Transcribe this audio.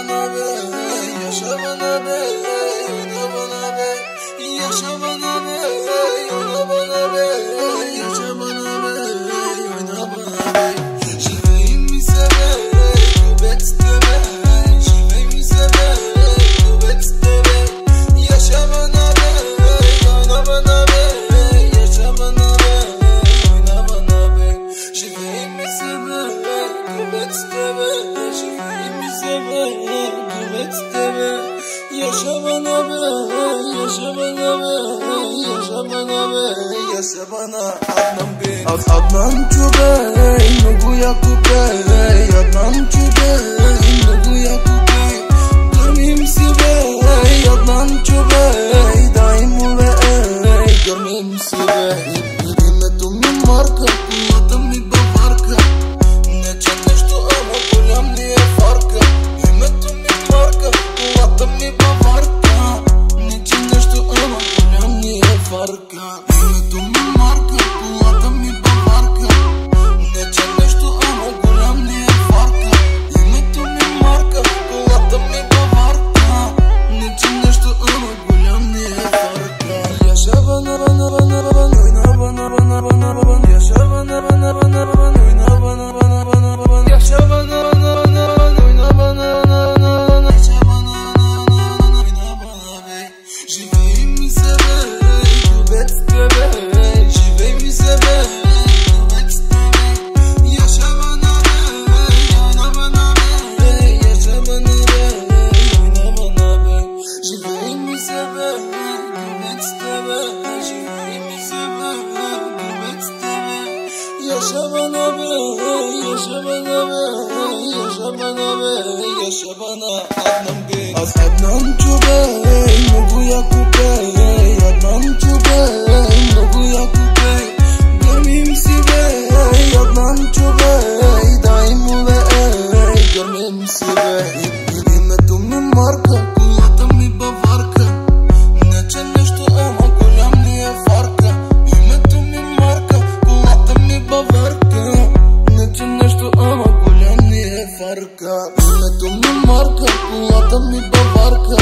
bana be, yaşa bana be, oyna bana be, yaşa bana be, oyna bana be, yaşa bana be, oyna bana be. Живей ми себе, любец тебе, живей ми себе, любец тебе, yaşa bana be, oyna bana be, yaşa bana be, oyna bana be. Живей ми себе, любец тебе, живей ми себе, любец тебе, yaşa bana be, yaşa bana be, yaşa bana be, yaşa bana. Adnan Çubey, Nuguya Kubey, Adnan Çubey, Nuguya Kubey, görmeyeyim sibey, Adnan Çubey, daim uvey, görmeyeyim sibey. Името ми марка, колата ми баварка, не че нещо, ама голям ли е фарка. Името ми марка, колата ми баварка, не че нещо, ама голям ли е фарка. Името ми марка, колата ми баварка, не че нещо, ама голям ли е фарка. Името ми марка, колата ми баварка, не че нещо, ама голям ли е фарка. Yaşa bana bana bana bana, oyna bana bana bana bana, yaşa bana bana bana bana, oyna bana bana bana bana, yaşa bana bana bana bana, oyna bana bana bana, yaşa bana bana oyna bana be. Живей ми себе, любец тебе, живей ми себе, любец тебе, yaşa bana be, oyna bana be, yaşa bana be, oyna bana be. Живей ми себе, любец тебе, живей ми себе, любец тебе, yaşa bana be, yaşa bana be, yaşa bana be, yaşa bana. Adnan Çubey, Nuguya Kubey, Adnan Çubey, Nuguya Kubey, görmeyeyim sibey, Adnan Çubey, daim uvey, görmeyeyim sibey. Името ми марка, колата ми баварка, не че нещо, ама голям ли е фарка. Името ми марка, колата ми баварка, не че нещо, ама голям ли е фарка. Името ми марка, колата ми баварка,